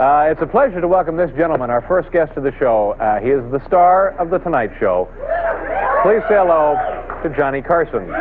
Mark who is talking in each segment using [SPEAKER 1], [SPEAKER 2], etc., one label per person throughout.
[SPEAKER 1] It's a pleasure to welcome this gentleman, our first guest of the show. He is the star of The Tonight Show. Please say hello to Johnny Carson.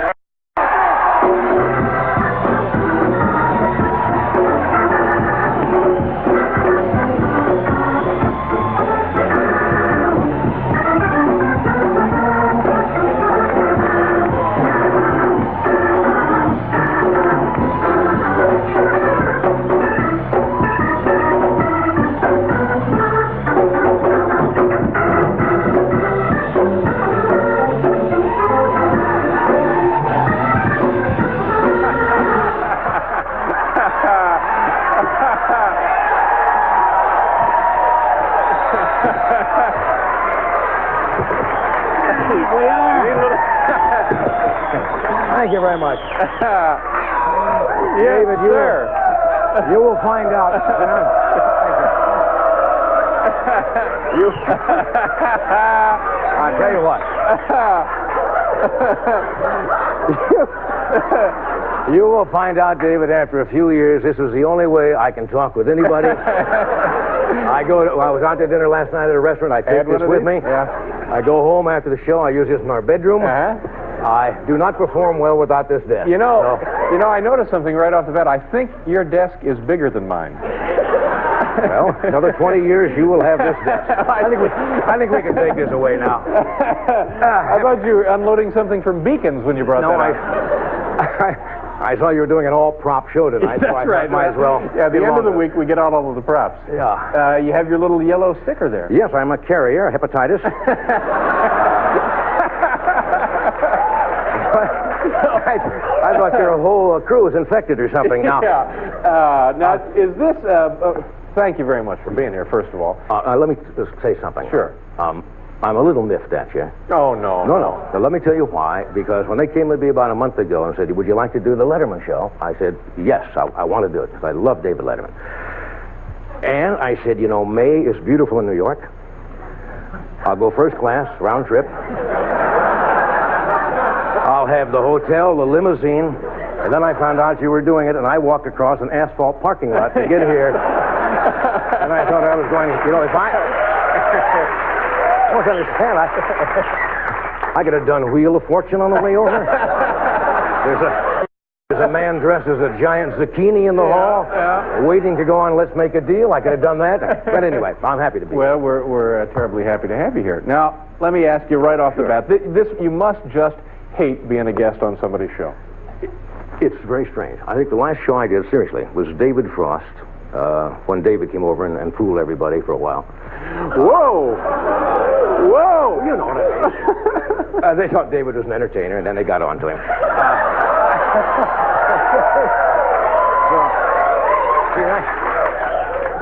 [SPEAKER 2] Thank you very much.
[SPEAKER 1] Yes,
[SPEAKER 2] David,
[SPEAKER 1] sir.
[SPEAKER 2] You will find out.
[SPEAKER 1] You.
[SPEAKER 2] I'll tell you what. You will find out, David, after a few years, this is the only way I can talk with anybody. I was out to dinner last night at a restaurant. I take this with me.
[SPEAKER 1] Yeah.
[SPEAKER 2] I go home after the show. I use this in our bedroom. I do not perform well without this desk.
[SPEAKER 1] You know, I noticed something right off the bat. I think your desk is bigger than mine.
[SPEAKER 2] Well, another 20 years, you will have this desk. I think we can take this away now.
[SPEAKER 1] How about you unloading something from Beacons when you brought that out?
[SPEAKER 2] I saw you were doing an all-prop show tonight.
[SPEAKER 1] That's
[SPEAKER 2] so I
[SPEAKER 1] right.
[SPEAKER 2] Might as well.
[SPEAKER 1] Yeah, at the end of the week, we get out all of the props.
[SPEAKER 2] Yeah.
[SPEAKER 1] You have your little yellow sticker there.
[SPEAKER 2] Yes, I'm a carrier, hepatitis. I thought your whole crew was infected or something now.
[SPEAKER 1] Yeah. Now, is this... thank you very much for being here, first of all.
[SPEAKER 2] Let me just say something.
[SPEAKER 1] Sure.
[SPEAKER 2] I'm a little miffed at you.
[SPEAKER 1] Oh, no.
[SPEAKER 2] No. Now, let me tell you why. Because when they came to me about a month ago and said, would you like to do the Letterman show? I said, yes, I want to do it, because I love David Letterman. And I said, May is beautiful in New York. I'll go first class, round trip. I'll have the hotel, the limousine, and then I found out you were doing it, and I walked across an asphalt parking lot to get here. And I thought I was going, if I don't understand, I could have done Wheel of Fortune on the way over. There's a man dressed as a giant zucchini in the hall, waiting to go on Let's Make a Deal. I could have done that. But anyway, I'm happy to be here.
[SPEAKER 1] Well, we're terribly happy to have you here. Now, let me ask you right off the bat. You must just hate being a guest on somebody's show.
[SPEAKER 2] It's very strange. I think the last show I did, seriously, was David Frost, when David came over and fooled everybody for a while.
[SPEAKER 1] Whoa!
[SPEAKER 2] You know what I mean. They thought David was an entertainer, and then they got on to him.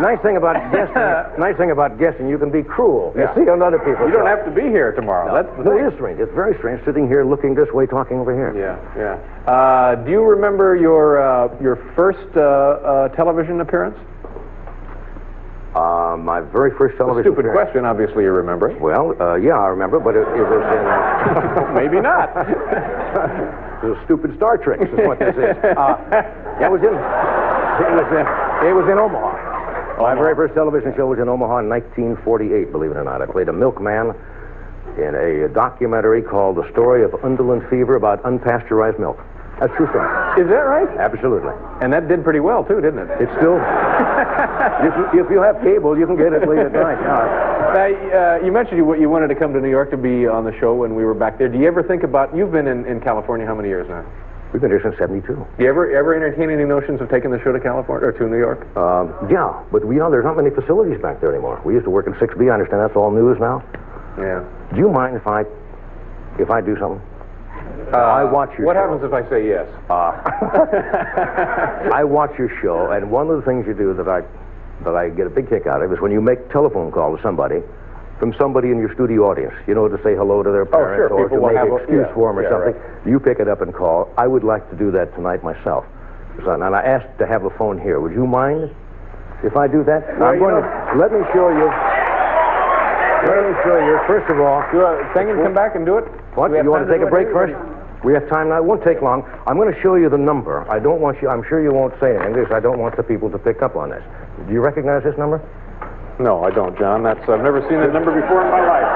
[SPEAKER 2] Nice thing about guessing, you can be cruel.
[SPEAKER 1] Yeah.
[SPEAKER 2] You see on other people.
[SPEAKER 1] You don't have to be here tomorrow.
[SPEAKER 2] No, it is strange. It's very strange sitting here looking this way, talking over here.
[SPEAKER 1] Yeah. Do you remember your first television appearance?
[SPEAKER 2] My very first television
[SPEAKER 1] Stupid
[SPEAKER 2] appearance.
[SPEAKER 1] question, obviously you remember.
[SPEAKER 2] Well, yeah, I remember, but it was in...
[SPEAKER 1] Maybe not.
[SPEAKER 2] It was stupid Star Trek, is what this is. It was in Omaha. My very first television show was in Omaha in 1948, believe it or not. I played a milkman in a documentary called The Story of Underland Fever about unpasteurized milk. That's true story.
[SPEAKER 1] Is that right?
[SPEAKER 2] Absolutely.
[SPEAKER 1] And that did pretty well, too, didn't it?
[SPEAKER 2] It's still... if you have cable, you can get it late at night.
[SPEAKER 1] You mentioned you wanted to come to New York to be on the show when we were back there. Do you ever think about... You've been in California how many years now?
[SPEAKER 2] We've been here since '72.
[SPEAKER 1] Do you ever entertain any notions of taking the show to California or to New York?
[SPEAKER 2] Yeah, but there's not many facilities back there anymore. We used to work in 6B. I understand that's all news now.
[SPEAKER 1] Yeah.
[SPEAKER 2] Do you mind if I do something? I watch your show.
[SPEAKER 1] What happens if I say yes?
[SPEAKER 2] I watch your show, and one of the things you do that I get a big kick out of is when you make telephone call to somebody, from somebody in your studio audience, to say hello to their parents or to make an excuse for them or something. Right. You pick it up and call. I would like to do that tonight myself. And I asked to have a phone here. Would you mind if I do that?
[SPEAKER 1] Well,
[SPEAKER 2] let me show you. Let me show you. First of all...
[SPEAKER 1] Think and come back and do it?
[SPEAKER 2] What? You want to take a break first? We have time now. It won't take long. I'm going to show you the number. I don't want you... I'm sure you won't say anything because I don't want the people to pick up on this. Do you recognize this number?
[SPEAKER 1] No, I don't, John. I've never seen that number before in my life.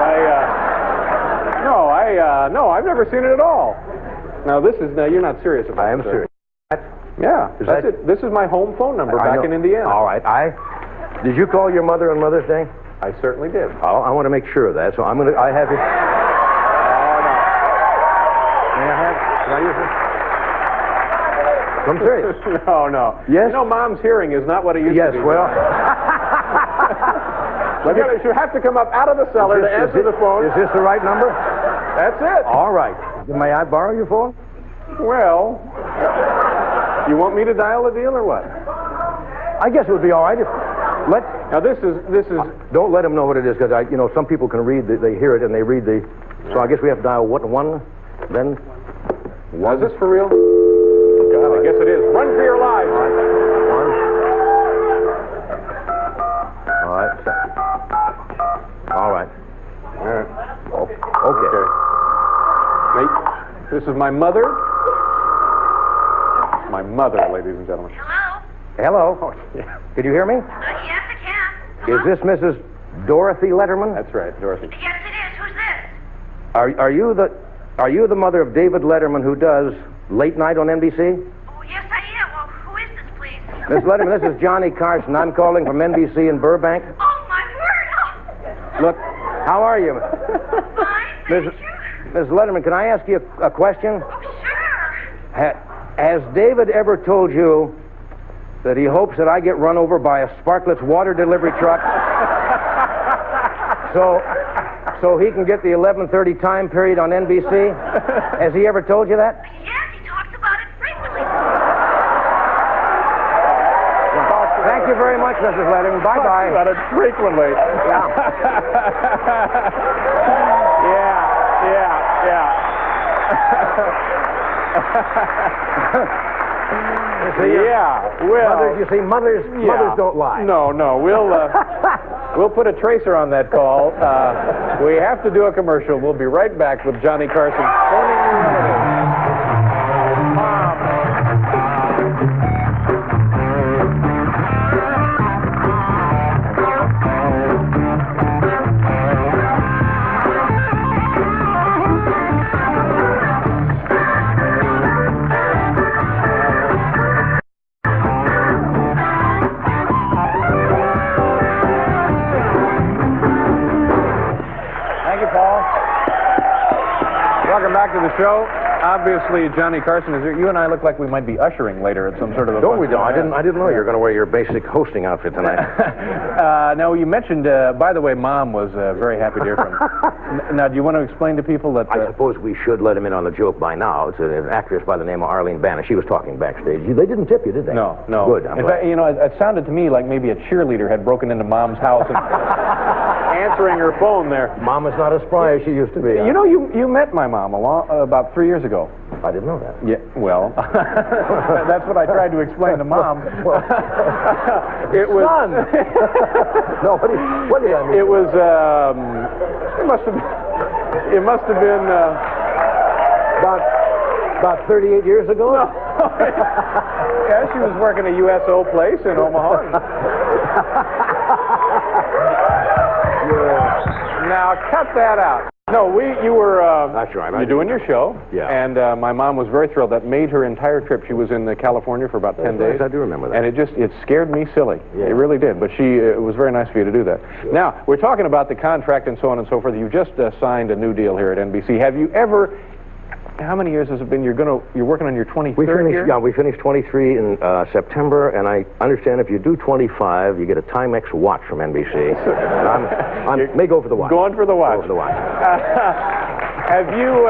[SPEAKER 1] No, I've never seen it at all. Now, you're not serious about it.
[SPEAKER 2] I am serious.
[SPEAKER 1] Yeah, that's it. This is my home phone number back in Indiana.
[SPEAKER 2] All right. Did you call your mother on Mother's Day?
[SPEAKER 1] I certainly did.
[SPEAKER 2] Oh, I want to make sure of that, so I have it.
[SPEAKER 1] Oh, no.
[SPEAKER 2] May I have? Can I use it? I'm serious.
[SPEAKER 1] No.
[SPEAKER 2] Yes?
[SPEAKER 1] You know, Mom's hearing is not what it used to be.
[SPEAKER 2] Yes, well...
[SPEAKER 1] You have to come up out of the cellar to answer the phone.
[SPEAKER 2] Is this the right number?
[SPEAKER 1] That's it.
[SPEAKER 2] All right. May I borrow your phone?
[SPEAKER 1] Well, you want me to dial the deal or what?
[SPEAKER 2] I guess it would be all right if...
[SPEAKER 1] Now, this is...
[SPEAKER 2] Don't let them know what it is, because, some people can read, they hear it and they read the... So I guess we have to dial one, then...
[SPEAKER 1] Is this for real? God, I guess it is. Run for your lives.
[SPEAKER 2] One. All right. All right.
[SPEAKER 1] All right.
[SPEAKER 2] Okay.
[SPEAKER 1] Nate, this is my mother. My mother, ladies and gentlemen.
[SPEAKER 3] Hello?
[SPEAKER 2] Hello.
[SPEAKER 1] Oh, yeah.
[SPEAKER 2] Can you hear me?
[SPEAKER 3] Yes, I can. Hello?
[SPEAKER 2] Is this Mrs. Dorothy Letterman?
[SPEAKER 1] That's right, Dorothy.
[SPEAKER 3] Yes, it is. Who's this?
[SPEAKER 2] Are you the mother of David Letterman, who does Late Night on NBC?
[SPEAKER 3] Oh, yes, I am. Well, who is this, please?
[SPEAKER 2] Miss Letterman, this is Johnny Carson. I'm calling from NBC in Burbank.
[SPEAKER 3] Oh, my word. Oh.
[SPEAKER 2] Look, how are you?
[SPEAKER 3] Fine, thank you.
[SPEAKER 2] Miss Letterman, can I ask you a question?
[SPEAKER 3] Oh, sure.
[SPEAKER 2] Has David ever told you that he hopes that I get run over by a Sparkletts water delivery truck so he can get the 11:30 time period on NBC? Has he ever told you that?
[SPEAKER 3] Yes, he talks about it frequently.
[SPEAKER 2] Thank you very much, Mrs. Letterman. Bye-bye.
[SPEAKER 1] About it frequently.
[SPEAKER 2] Yeah.
[SPEAKER 1] Yeah.
[SPEAKER 2] Mothers don't lie.
[SPEAKER 1] No, we'll put a tracer on that call. We have to do a commercial. We'll be right back with Johnny Carson phoning your relatives. Mom. Welcome back to the show. Obviously, Johnny Carson is here. You and I look like we might be ushering later at some sort of a...
[SPEAKER 2] Don't we? I didn't know you were going to wear your basic hosting outfit tonight.
[SPEAKER 1] Now, you mentioned, by the way, Mom was very happy to hear from you. Now, do you want to explain to people that...
[SPEAKER 2] I suppose we should let him in on the joke by now. It's an actress by the name of Arlene Banner. She was talking backstage. They didn't tip you, did they?
[SPEAKER 1] No.
[SPEAKER 2] Good.
[SPEAKER 1] In fact, it sounded to me like maybe a cheerleader had broken into Mom's house and answering her phone there.
[SPEAKER 2] Mom is not as spry as she used to be.
[SPEAKER 1] You know, you met my mom about 3 years ago.
[SPEAKER 2] I didn't know that.
[SPEAKER 1] Yeah, well, that's what I tried to explain to Mom. It was...
[SPEAKER 2] Son! No, what did I mean?
[SPEAKER 1] It was, it must have been,
[SPEAKER 2] about 38 years ago?
[SPEAKER 1] No. Yeah, she was working a USO place in Omaha.
[SPEAKER 2] Yeah.
[SPEAKER 1] Now, cut that out. No, you were...
[SPEAKER 2] That's right.
[SPEAKER 1] You're doing your show.
[SPEAKER 2] Yeah.
[SPEAKER 1] And my mom was very thrilled. That made her entire trip. She was in California for about 10 days.
[SPEAKER 2] I do remember that.
[SPEAKER 1] And it scared me silly. Yeah. It really did. But it was very nice for you to do that. Sure. Now, we're talking about the contract and so on and so forth. You just signed a new deal here at NBC. Have you ever... How many years has it been? You're working on your 23rd year?
[SPEAKER 2] Yeah, we finished 23 in September, and I understand if you do 25, you get a Timex watch from NBC. I may go for the watch.
[SPEAKER 1] Going for the watch.
[SPEAKER 2] Go for the watch.
[SPEAKER 1] Have you,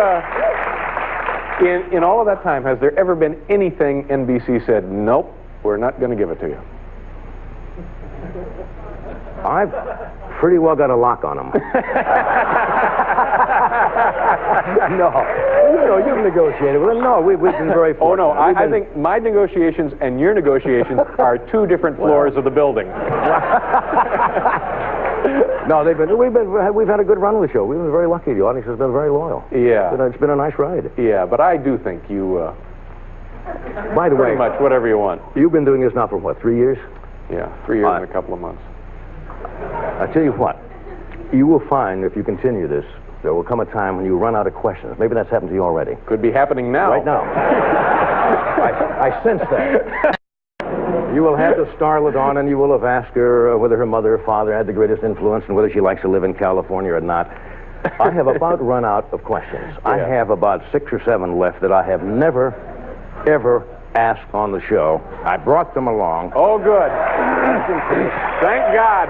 [SPEAKER 1] in all of that time, has there ever been anything NBC said, nope, we're not going to give it to you?
[SPEAKER 2] I've pretty well got a lock on them. No. You've negotiated with them. No, we've been very fortunate.
[SPEAKER 1] Oh, no, I think my negotiations and your negotiations are two different floors of the building.
[SPEAKER 2] No, we've had a good run with the show. We've been very lucky. The audience has been very loyal.
[SPEAKER 1] Yeah.
[SPEAKER 2] It's been a nice ride.
[SPEAKER 1] Yeah, but I do think you...
[SPEAKER 2] By the way...
[SPEAKER 1] Pretty much whatever you want.
[SPEAKER 2] You've been doing this now for, what, 3 years?
[SPEAKER 1] Yeah, 3 years and a couple of months.
[SPEAKER 2] I tell you what, you will find if you continue this, there will come a time when you run out of questions. Maybe that's happened to you already.
[SPEAKER 1] Could be happening now.
[SPEAKER 2] Right now. I sense that. You will have the starlet on, and you will have asked her whether her mother or father had the greatest influence and whether she likes to live in California or not. I have about run out of questions. Yeah. I have about 6 or 7 left that I have never, ever asked on the show. I brought them along.
[SPEAKER 1] Oh, good. Thank God.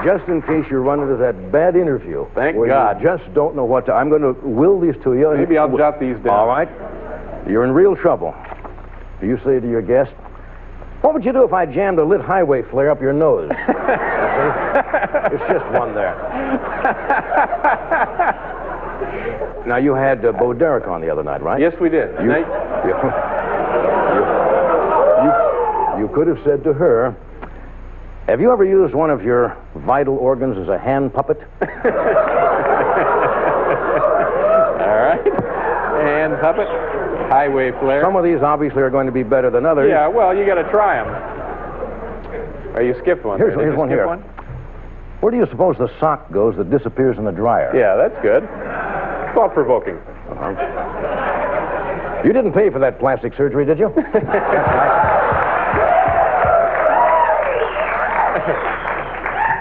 [SPEAKER 2] Just in case you run into that bad interview.
[SPEAKER 1] Thank God.
[SPEAKER 2] You just don't know what to... I'm going to will these to you.
[SPEAKER 1] Maybe I'll jot these down.
[SPEAKER 2] All right. You're in real trouble. Do you say to your guest, what would you do if I jammed a lit highway flare up your nose? It's just one there. Now, you had Bo Derek on the other night, right?
[SPEAKER 1] Yes, we did.
[SPEAKER 2] You could have said to her, have you ever used one of your vital organs as a hand puppet?
[SPEAKER 1] All right. Hand puppet. Highway flare.
[SPEAKER 2] Some of these obviously are going to be better than others.
[SPEAKER 1] Yeah, well, you got to try them. Or you skipped one.
[SPEAKER 2] Here's one here. Where do you suppose the sock goes that disappears in the dryer?
[SPEAKER 1] Yeah, that's good. Thought-provoking.
[SPEAKER 2] You didn't pay for that plastic surgery, did you?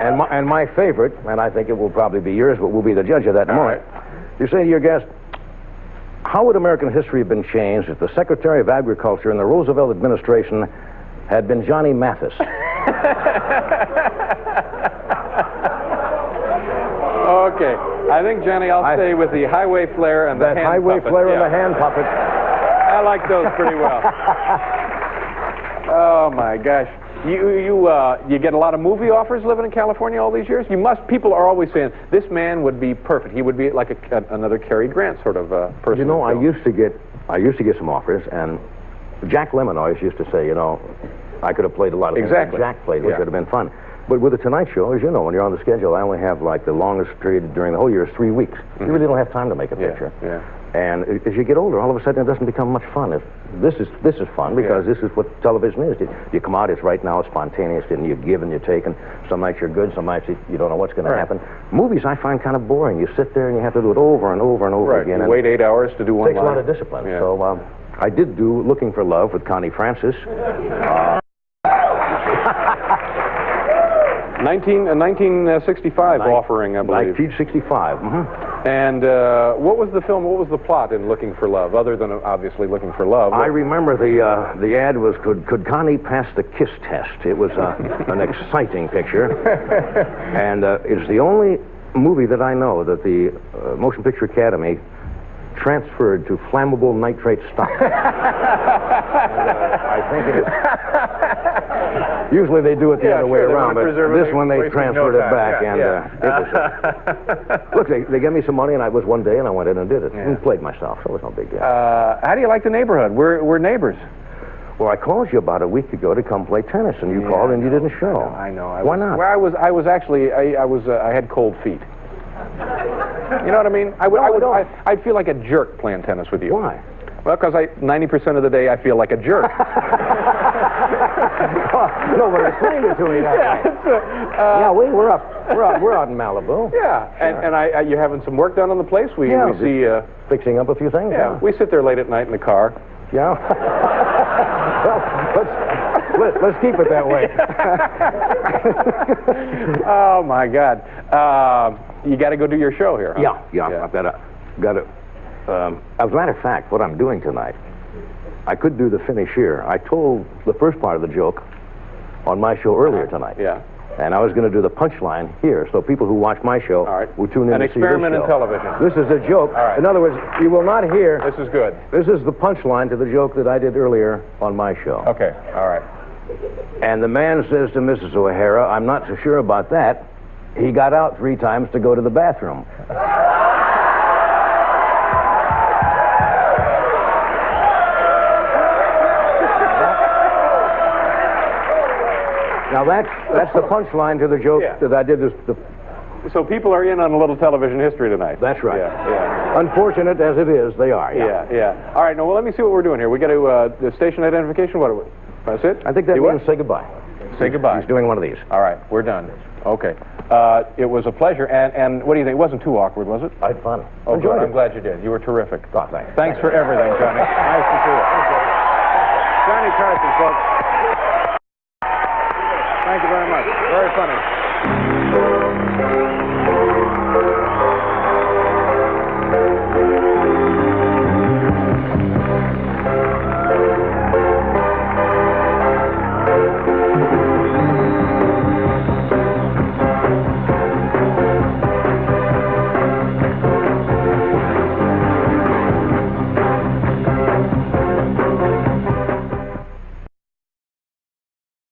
[SPEAKER 2] And my favorite, and I think it will probably be yours, but we'll be the judge of that in a moment. You say to your guest, how would American history have been changed if the Secretary of Agriculture in the Roosevelt administration had been Johnny Mathis?
[SPEAKER 1] Okay. I think, Johnny, I'll stay with the highway flare and the hand puppet.
[SPEAKER 2] That highway flare and the hand puppet.
[SPEAKER 1] I like those pretty well. Oh, my gosh. You get a lot of movie offers living in California all these years? People are always saying, this man would be perfect. He would be like another Cary Grant sort of person.
[SPEAKER 2] You know, I used to get some offers, and Jack Lemmon always used to say, you know, I could have played a lot of things that Jack played, which would have been fun. But with the Tonight Show, as you know, when you're on the schedule, I only have like the longest period during the whole year is 3 weeks. You really don't have time to make a picture.
[SPEAKER 1] Yeah.
[SPEAKER 2] And as you get older, all of a sudden it doesn't become much fun. This is fun because this is what television is. You come out, it's right now, it's spontaneous, and you give and you take, and some nights you're good, some nights you don't know what's going to happen. Movies I find kind of boring. You sit there and you have to do it over and over and over again.
[SPEAKER 1] You wait 8 hours to do one line.
[SPEAKER 2] It takes a lot of discipline. Yeah. So I did do Looking for Love with Connie Francis.
[SPEAKER 1] 1965 offering, I believe.
[SPEAKER 2] 1965.
[SPEAKER 1] And what was the film? What was the plot in Looking for Love, other than obviously Looking for Love?
[SPEAKER 2] I remember the ad was, could Connie pass the kiss test? It was an exciting picture, and it's the only movie that I know that the Motion Picture Academy transferred to flammable nitrate stock. I think it is. Usually they do it the other way around, but this one they transferred it back, and it was. Look, they gave me some money, and I was one day, and I went in and did it, and played myself. So it was no big deal.
[SPEAKER 1] How do you like the neighborhood? We're neighbors.
[SPEAKER 2] Well, I called you about a week ago to come play tennis, and you called and you didn't show.
[SPEAKER 1] I know.
[SPEAKER 2] Why not?
[SPEAKER 1] Well, I was actually I had cold feet. You know what I mean? I'd feel like a jerk playing tennis with you.
[SPEAKER 2] Why?
[SPEAKER 1] Well, because 90% of the day I feel like a jerk.
[SPEAKER 2] No, but explain it to me that way. We're out in Malibu.
[SPEAKER 1] Yeah, sure. and you're having some work done on the place. We see
[SPEAKER 2] fixing up a few things.
[SPEAKER 1] Yeah, we sit there late at night in the car.
[SPEAKER 2] Yeah. Well, let's keep it that way.
[SPEAKER 1] Oh my God. You got to go do your show here, huh?
[SPEAKER 2] Yeah. I've got to. As a matter of fact, what I'm doing tonight, I could do the finish here. I told the first part of the joke on my show earlier tonight.
[SPEAKER 1] Yeah.
[SPEAKER 2] And I was going to do the punchline here, so people who watch my show will tune in to see this show.
[SPEAKER 1] An experiment in television.
[SPEAKER 2] This is a joke.
[SPEAKER 1] All right.
[SPEAKER 2] In other words, you will not hear.
[SPEAKER 1] This is good.
[SPEAKER 2] This is the punchline to the joke that I did earlier on my show.
[SPEAKER 1] Okay. All right.
[SPEAKER 2] And the man says to Mrs. O'Hara, I'm not so sure about that. He got out 3 times to go to the bathroom. Now that's the punchline to the joke that I did.
[SPEAKER 1] So people are in on a little television history tonight.
[SPEAKER 2] That's right.
[SPEAKER 1] Yeah.
[SPEAKER 2] Unfortunate as it is, they are.
[SPEAKER 1] Yeah. All right. Now, well, let me see what we're doing here. We got to the station identification. What? That's it.
[SPEAKER 2] I think that means say goodbye.
[SPEAKER 1] Say goodbye.
[SPEAKER 2] He's doing one of these.
[SPEAKER 1] All right, we're done. Okay. It was a pleasure, and what do you think? It wasn't too awkward, was it?
[SPEAKER 2] I had fun.
[SPEAKER 1] Oh, good. I'm glad you did. You were terrific.
[SPEAKER 2] Oh, thanks.
[SPEAKER 1] Thanks for everything, Johnny. Nice to see you. Johnny Carson, folks. Thank you very much. Very funny.